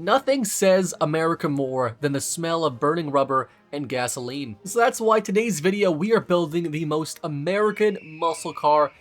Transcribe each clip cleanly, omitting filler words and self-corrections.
Nothing says America more than the smell of burning rubber and gasoline. So that's why today's video we are building the most American muscle car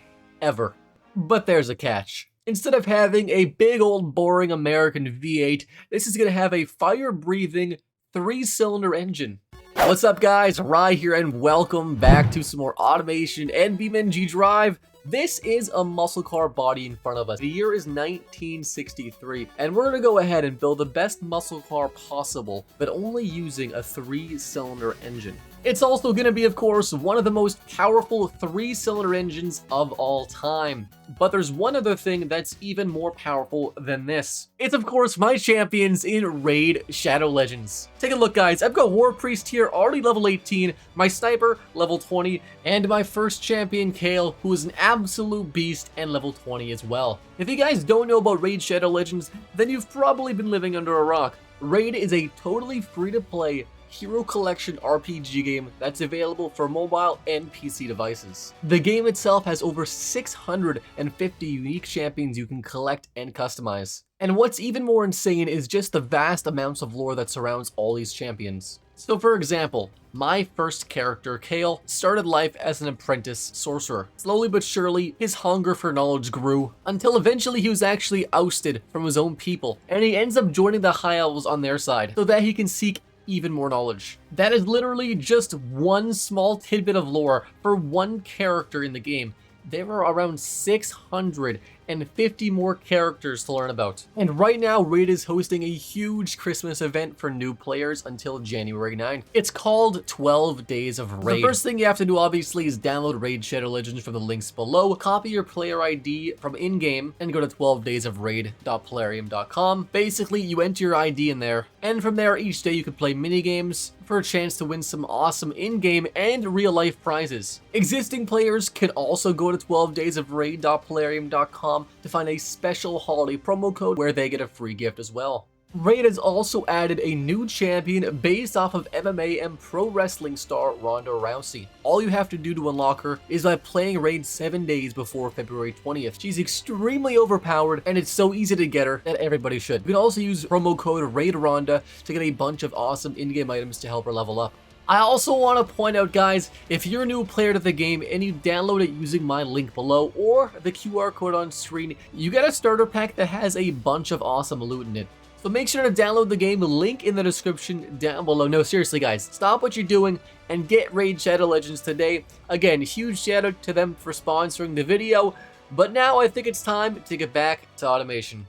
ever. But there's a catch. Instead of having a big old boring American V8, this is going to have a fire-breathing 3-cylinder engine. What's up guys, Rye here and welcome back to some more automation and BeamNG.drive. This is a muscle car body in front of us. The year is 1963, and we're gonna go ahead and build the best muscle car possible, but only using a 3-cylinder engine. It's also gonna be, of course, one of the most powerful 3-cylinder engines of all time. But there's one other thing that's even more powerful than this. It's, of course, my champions in Raid Shadow Legends. Take a look, guys. I've got War Priest here, already level 18, my Sniper, level 20, and my first champion, Kale, who is an absolute beast and level 20 as well. If you guys don't know about Raid Shadow Legends, then you've probably been living under a rock. Raid is a totally free-to-play Hero Collection RPG game that's available for mobile and PC devices. The game itself has over 650 unique champions you can collect and customize. And what's even more insane is just the vast amounts of lore that surrounds all these champions. So for example, my first character, Kale, started life as an apprentice sorcerer. Slowly but surely, his hunger for knowledge grew, until eventually he was actually ousted from his own people, and he ends up joining the High Elves on their side, so that he can seek even more knowledge. That is literally just one small tidbit of lore for one character in the game. There are around 650 more characters to learn about. And right now, Raid is hosting a huge Christmas event for new players until January 9th. It's called 12 Days of Raid. The first thing you have to do, obviously, is download Raid Shadow Legends from the links below, copy your player ID from in-game, and go to 12daysofraid.plarium.com. Basically, you enter your ID in there, and from there, each day you can play mini-games for a chance to win some awesome in-game and real-life prizes. Existing players can also go to 12daysofraid.plarium.com to find a special holiday promo code where they get a free gift as well. Raid has also added a new champion based off of MMA and pro wrestling star Ronda Rousey. All you have to do to unlock her is by playing Raid 7 days before February 20th. She's extremely overpowered and it's so easy to get her that everybody should. You can also use promo code RAIDRONDA to get a bunch of awesome in-game items to help her level up. I also want to point out, guys, if you're a new player to the game and you download it using my link below or the QR code on screen, you get a starter pack that has a bunch of awesome loot in it. So make sure to download the game, link in the description down below. No, seriously guys, stop what you're doing and get Raid Shadow Legends today. Again, huge shout out to them for sponsoring the video, but now I think it's time to get back to automation.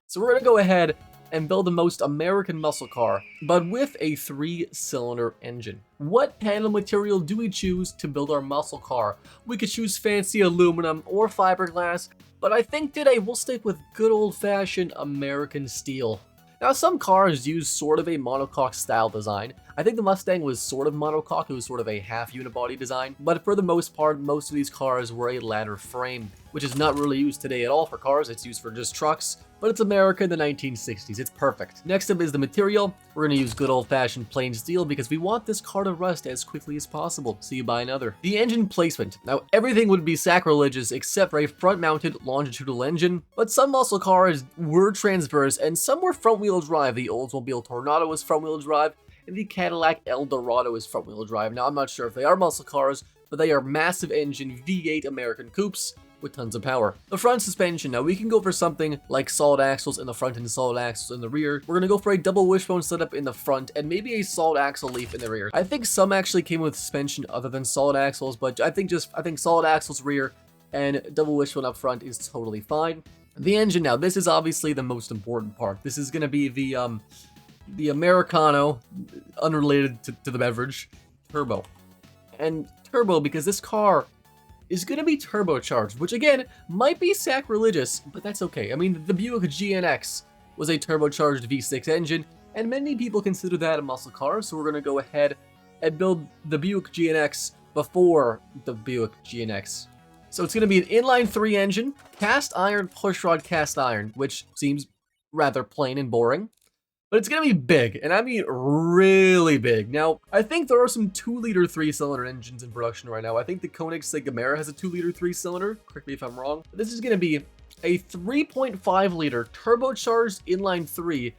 So we're going to go ahead and build the most American muscle car, but with a 3-cylinder engine. What panel material do we choose to build our muscle car? We could choose fancy aluminum or fiberglass, but I think today we'll stick with good old-fashioned American steel. Now, some cars use sort of a monocoque style design. I think the Mustang was sort of monocoque, it was sort of a half unibody design, but for the most part, most of these cars were a ladder frame, which is not really used today at all for cars. It's used for just trucks, but it's America in the 1960s. It's perfect. Next up is the material. We're going to use good old-fashioned plain steel because we want this car to rust as quickly as possible, so you buy another. The engine placement. Now, everything would be sacrilegious except for a front-mounted longitudinal engine, but some muscle cars were transverse and some were front-wheel drive. The Oldsmobile Tornado was front-wheel drive, and the Cadillac Eldorado is front-wheel drive. Now, I'm not sure if they are muscle cars, but they are massive engine V8 American coupes with tons of power. The front suspension. Now, we can go for something like solid axles in the front and solid axles in the rear. We're going to go for a double wishbone setup in the front and maybe a solid axle leaf in the rear. I think some actually came with suspension other than solid axles, but I think solid axles rear and double wishbone up front is totally fine. The engine. Now, this is obviously the most important part. This is going to be the Americano, unrelated to the beverage, turbo. And turbo because this car is going to be turbocharged, which again, might be sacrilegious, but that's okay. I mean, the Buick GNX was a turbocharged V6 engine, and many people consider that a muscle car, so we're going to go ahead and build the Buick GNX before the Buick GNX. So it's going to be an inline 3 engine, cast iron, pushrod cast iron, which seems rather plain and boring. But it's going to be big, and I mean really big. Now, I think there are some 2-liter 3-cylinder engines in production right now. I think the Koenigsegg Gamera has a 2-liter 3-cylinder. Correct me if I'm wrong. But this is going to be a 3.5-liter turbocharged inline 3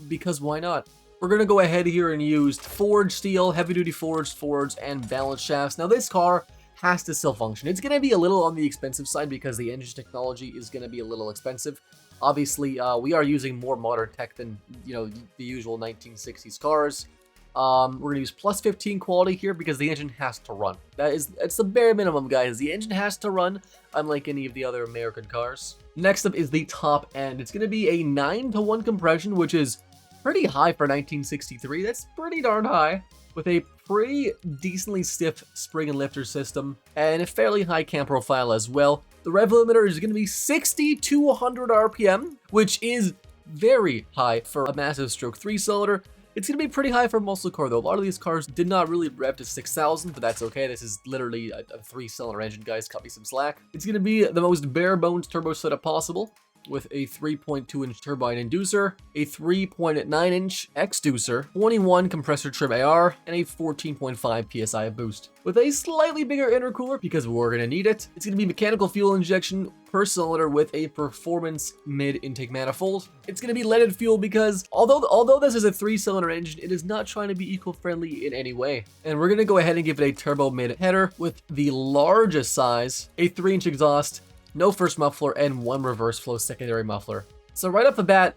because why not? We're going to go ahead here and use forged steel, heavy-duty forged, and balanced shafts. Now, this car has to still function. It's going to be a little on the expensive side because the engine technology is going to be a little expensive. Obviously, we are using more modern tech than, you know, the usual 1960s cars. We're going to use plus 15 quality here because the engine has to run. It's the bare minimum, guys. The engine has to run, unlike any of the other American cars. Next up is the top end. It's going to be a 9-to-1 compression, which is pretty high for 1963. That's pretty darn high, with a pretty decently stiff spring and lifter system and a fairly high cam profile as well. The rev limiter is going to be 60 to 100 RPM, which is very high for a massive stroke 3-cylinder. It's going to be pretty high for a muscle car, though. A lot of these cars did not really rev to 6,000, but that's okay. This is literally a 3-cylinder engine, guys. Cut me some slack. It's going to be the most bare-bones turbo setup possible, with a 3.2-inch turbine inducer, a 3.9-inch exducer, 21 compressor trim AR, and a 14.5 PSI boost. With a slightly bigger intercooler, because we're going to need it. It's going to be mechanical fuel injection per cylinder with a performance mid-intake manifold. It's going to be leaded fuel because although this is a 3-cylinder engine, it is not trying to be eco-friendly in any way. And we're going to go ahead and give it a turbo mid header with the largest size, a 3-inch exhaust, no first muffler, and 1 reverse flow secondary muffler. So right off the bat,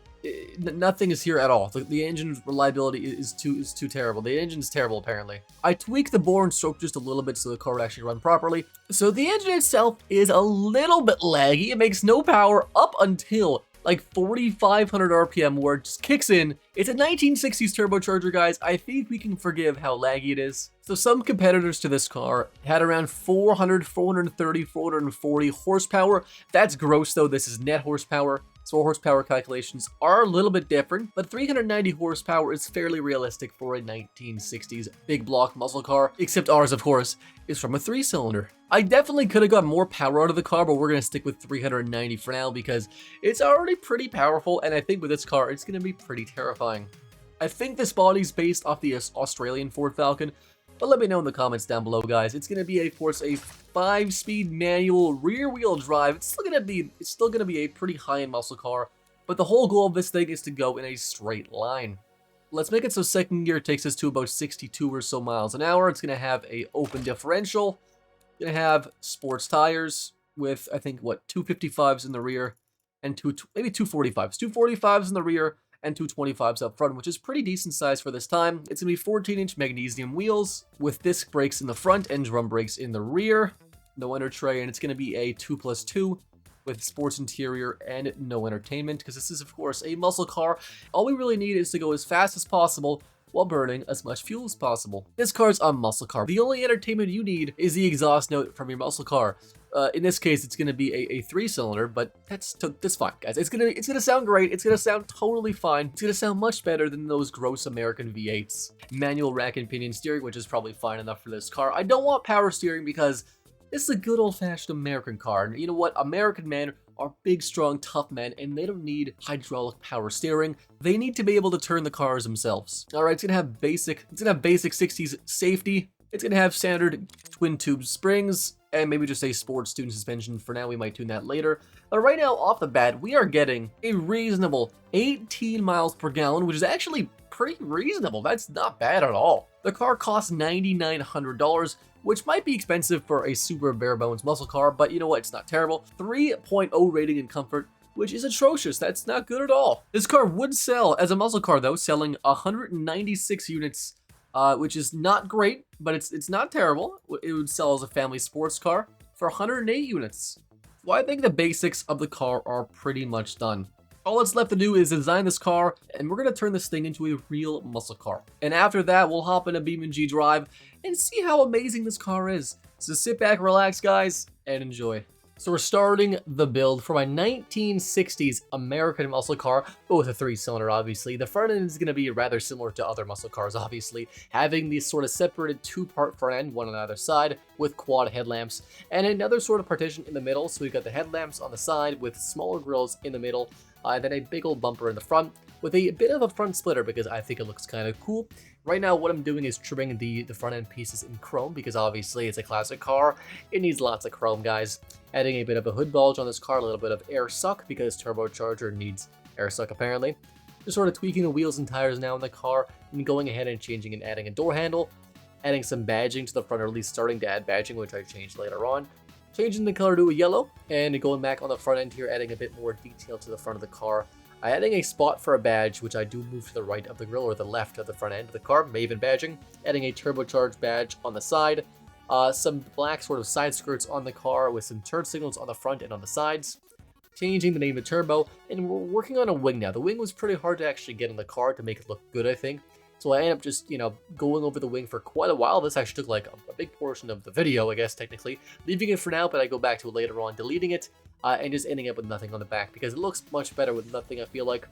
nothing is here at all. The engine's reliability is too terrible. The engine's terrible, apparently. I tweaked the bore and stroke just a little bit so the car would actually run properly. So the engine itself is a little bit laggy. It makes no power up until like 4,500 RPM, where it just kicks in. It's a 1960s turbocharger, guys. I think we can forgive how laggy it is. So some competitors to this car had around 400, 430, 440 horsepower. That's gross, though. This is net horsepower. So horsepower calculations are a little bit different, but 390 horsepower is fairly realistic for a 1960s big block muscle car, except ours, of course, is from a 3-cylinder. I definitely could have got more power out of the car, but we're going to stick with 390 for now because it's already pretty powerful, and I think with this car, it's going to be pretty terrifying. I think this body's based off the Australian Ford Falcon, but let me know in the comments down below, guys. It's going to be a 5-speed manual rear-wheel drive. It's still going to be a pretty high-end muscle car, but the whole goal of this thing is to go in a straight line. Let's make it so second gear takes us to about 62 or so miles an hour. It's going to have a open differential. It's going to have sports tires with, I think, what, 255s in the rear and maybe 245s. 245s in the rear and 225s up front, which is pretty decent size for this time. It's going to be 14-inch magnesium wheels with disc brakes in the front and drum brakes in the rear. No under tray, and it's going to be a 2+2 with sports interior and no entertainment, because this is, of course, a muscle car. All we really need is to go as fast as possible while burning as much fuel as possible. This car's a muscle car. The only entertainment you need is the exhaust note from your muscle car. In this case, it's going to be a 3-cylinder, but that's fine, guys. It's gonna sound great. It's gonna sound totally fine. It's gonna sound much better than those gross American V8s. Manual rack and pinion steering, which is probably fine enough for this car. I don't want power steering because this is a good old-fashioned American car. And you know what? American men are big, strong, tough men, and they don't need hydraulic power steering. They need to be able to turn the cars themselves. All right, it's gonna have basic 60s safety. It's gonna have standard twin tube springs, and maybe just a sports tune suspension. For now, we might tune that later. But right now, off the bat, we are getting a reasonable 18 miles per gallon, which is actually pretty reasonable. That's not bad at all. The car costs $9,900, which might be expensive for a super bare bones muscle car, but you know what? It's not terrible. 3.0 rating in comfort, which is atrocious. That's not good at all. This car would sell as a muscle car, though, selling 196 units, which is not great, but it's not terrible. It would sell as a family sports car for 108 units. Well, I think the basics of the car are pretty much done. All that's left to do is design this car, and we're going to turn this thing into a real muscle car. And after that, we'll hop into BeamNG.drive and see how amazing this car is. So sit back, relax, guys, and enjoy. So we're starting the build for my 1960s American muscle car, but with a 3-cylinder, obviously. The front end is going to be rather similar to other muscle cars, obviously, having these sort of separated 2-part front end, one on either side, with quad headlamps, and another sort of partition in the middle. So we've got the headlamps on the side with smaller grills in the middle, then a big old bumper in the front with a bit of a front splitter because I think it looks kind of cool. Right now, what I'm doing is trimming the front end pieces in chrome because obviously it's a classic car. It needs lots of chrome, guys. Adding a bit of a hood bulge on this car, a little bit of air suck because turbocharger needs air suck apparently. Just sort of tweaking the wheels and tires now in the car, and going ahead and changing and adding a door handle, adding some badging to the front, or at least starting to add badging, which I changed later on. Changing the color to a yellow, and going back on the front end here, adding a bit more detail to the front of the car. Adding a spot for a badge, which I do move to the right of the grille, or the left of the front end of the car, Maven badging. Adding a turbocharged badge on the side. Some black sort of side skirts on the car with some turn signals on the front and on the sides. Changing the name of Turbo, and we're working on a wing now. The wing was pretty hard to actually get in the car to make it look good, I think. So I ended up just, going over the wing for quite a while. This actually took like a big portion of the video, I guess, technically. Leaving it for now, but I go back to it later on, deleting it. And just ending up with nothing on the back, because it looks much better with nothing, I feel like.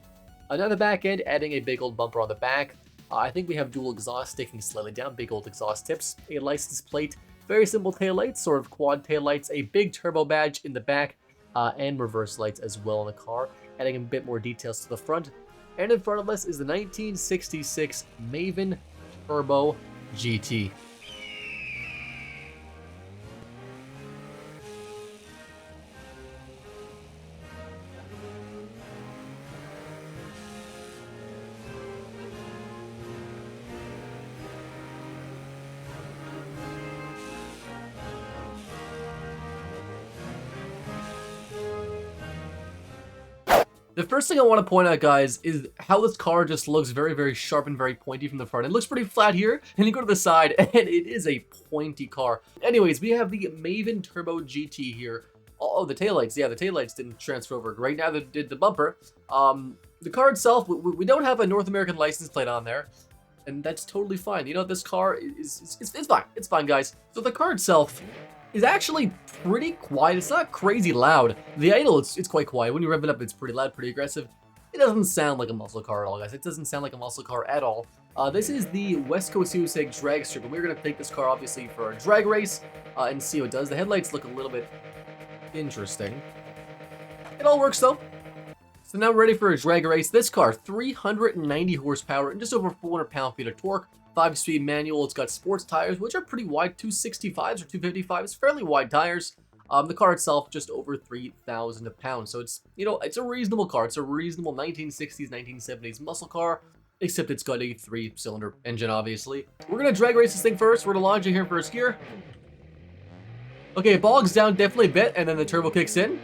Another back end, adding a big old bumper on the back. I think we have dual exhaust sticking slightly down, big old exhaust tips, a license plate, very simple taillights, sort of quad taillights, a big turbo badge in the back, and reverse lights as well in the car, adding a bit more details to the front. And in front of us is the 1966 Maven Turbo GT. The first thing I want to point out, guys, is how this car just looks very, very sharp and very pointy from the front. It looks pretty flat here, and you go to the side, and it is a pointy car. Anyways, we have the Maven Turbo GT here. Oh, the taillights. Yeah, the taillights didn't transfer over great. Now they did the bumper. The car itself, we don't have a North American license plate on there, and that's totally fine. This car it's fine. It's fine, guys. So the car itself is actually pretty quiet. It's not crazy loud. The idle, it's quite quiet. When you rev it up, it's pretty loud, pretty aggressive. It doesn't sound like a muscle car at all, guys. It doesn't sound like a muscle car at all. This is the West Coast USA drag strip, and we're going to take this car, obviously, for a drag race and see how it does. The headlights look a little bit interesting. It all works, though. So now we're ready for a drag race. This car, 390 horsepower and just over 400 pound-feet of torque. 5-speed manual. It's got sports tires, which are pretty wide, 265s or 255s, fairly wide tires. The car itself just over 3,000 pounds, so it's it's a reasonable car. It's a reasonable 1960s, 1970s muscle car, except it's got a 3-cylinder engine, obviously. We're gonna drag race this thing first. We're gonna launch it here in first gear. Okay, it bogs down definitely a bit, and then the turbo kicks in.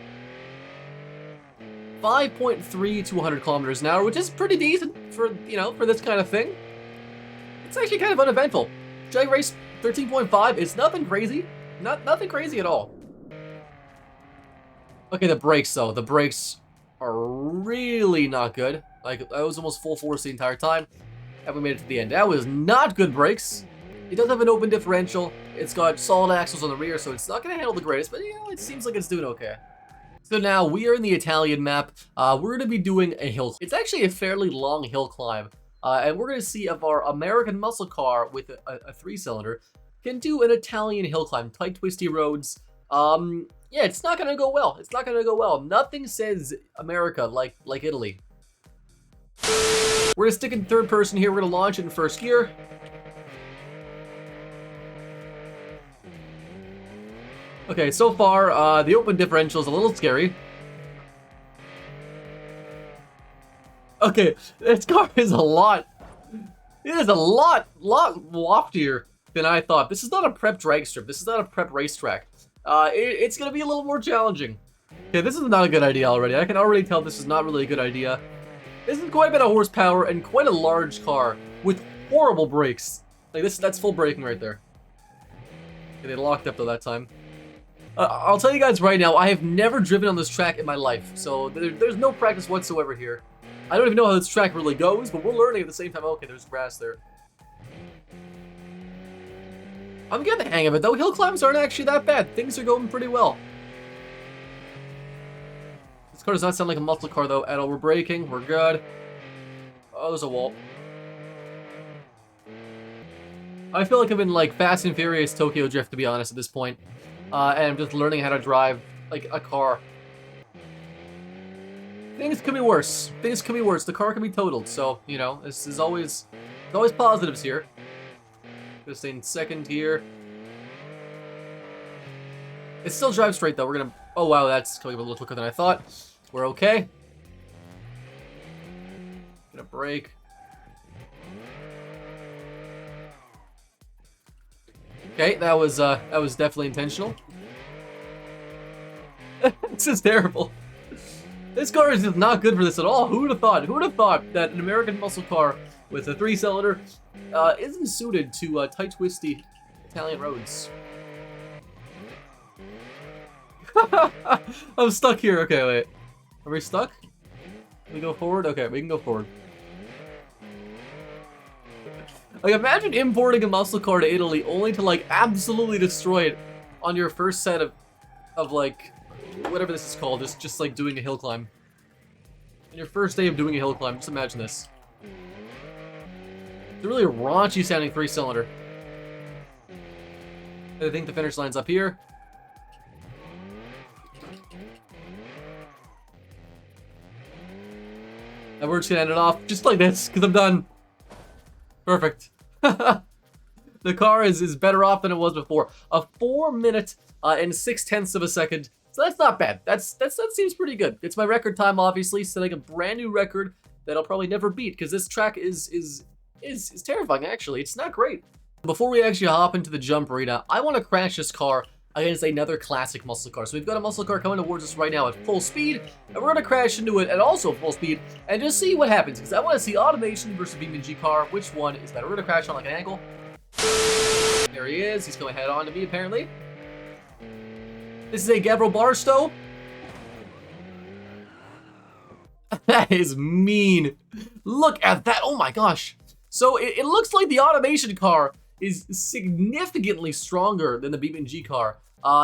5.3 to 100 kilometers an hour, which is pretty decent for for this kind of thing. It's actually kind of uneventful. Drag race 13.5. It's nothing crazy. Nothing crazy at all. Okay, the brakes though. The brakes are really not good. Like, I was almost full force the entire time, and we made it to the end. That was not good brakes. It does have an open differential. It's got solid axles on the rear, so it's not going to handle the greatest, but it seems like it's doing okay. So now we are in the Italian map. We're going to be doing a hill. It's actually a fairly long hill climb. And we're going to see if our American muscle car with a 3-cylinder can do an Italian hill climb. Tight, twisty roads. Yeah, it's not going to go well. It's not going to go well. Nothing says America like Italy. We're going to stick in third person here. We're going to launch it in first gear. Okay, so far, the open differential is a little scary. Okay, this car is a lot. It is a lot loftier than I thought. This is not a prep drag strip. This is not a prep racetrack. It's gonna be a little more challenging. Okay, this is not a good idea already. I can already tell this is not really a good idea. This is quite a bit of horsepower and quite a large car with horrible brakes. Like that's full braking right there. Okay, they locked up though that time. I'll tell you guys right now, I have never driven on this track in my life, so there's no practice whatsoever here. I don't even know how this track really goes, but we're learning at the same time. Okay, there's grass there. I'm getting the hang of it, though. Hill climbs aren't actually that bad. Things are going pretty well. This car does not sound like a muscle car, though, at all. We're braking. We're good. Oh, there's a wall. I feel like I'm in, like, Fast and Furious Tokyo Drift, to be honest, at this point. And I'm just learning how to drive, like, a car. Things could be worse. Things could be worse. The car can be totaled, so, this is always positives here. Gonna stay in second here. It still drives straight, though. We're gonna... Oh, wow, that's coming up a little quicker than I thought. We're okay. Gonna brake. Okay, that was definitely intentional. This is terrible. This car is just not good for this at all. Who would have thought? Who would have thought that an American muscle car with a 3-cylinder isn't suited to tight, twisty Italian roads? I'm stuck here. Okay, wait. Are we stuck? Can we go forward? Okay, we can go forward. Like, imagine importing a muscle car to Italy only to, like, absolutely destroy it on your first set of like, whatever this is called, just like doing a hill climb. On your first day of doing a hill climb, just imagine this. It's a really raunchy sounding 3-cylinder. I think the finish line's up here. And we're just gonna end it off just like this, because I'm done. Perfect. The car is better off than it was before. A 4-minute and 6/10 of a second. So that's not bad. That seems pretty good. It's my record time, obviously, setting a brand new record that I'll probably never beat, because this track is terrifying, actually. It's not great. Before we actually hop into the jump arena, I want to crash this car against another classic muscle car. So we've got a muscle car coming towards us right now at full speed, and we're going to crash into it at also full speed and just see what happens, because I want to see automation versus BeamNG car. Which one is better? We're going to crash on like an angle. There he is. He's going head on to me, apparently. This is a Gabriel Barstow. That is mean. Look at that. Oh my gosh. So it looks like the automation car is significantly stronger than the BeamNG car.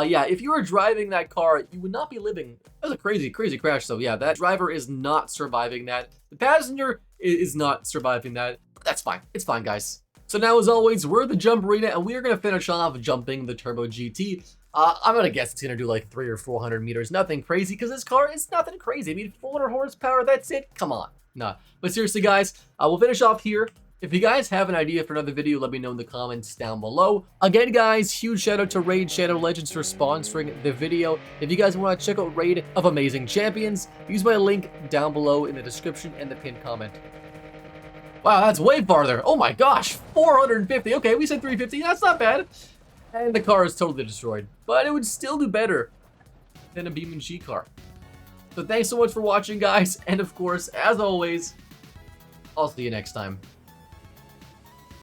Yeah, if you were driving that car, you would not be living. That was a crazy, crazy crash. So yeah, that driver is not surviving that. The passenger is not surviving that. But that's fine. It's fine, guys. So now, as always, we're at the jump arena, and we are going to finish off jumping the Turbo GT. I'm going to guess it's going to do like 300 or 400 meters. Nothing crazy, because this car is nothing crazy. I mean, 400 horsepower, that's it? Come on. Nah. But seriously, guys, we'll finish off here. If you guys have an idea for another video, let me know in the comments down below. Again, guys, huge shout out to Raid Shadow Legends for sponsoring the video. If you guys want to check out Raid of Amazing Champions, use my link down below in the description and the pinned comment. Wow, that's way farther. Oh my gosh, 450. Okay, we said 350. That's not bad. And the car is totally destroyed, but it would still do better than a BeamNG car. So thanks so much for watching, guys. And of course, as always, I'll see you next time.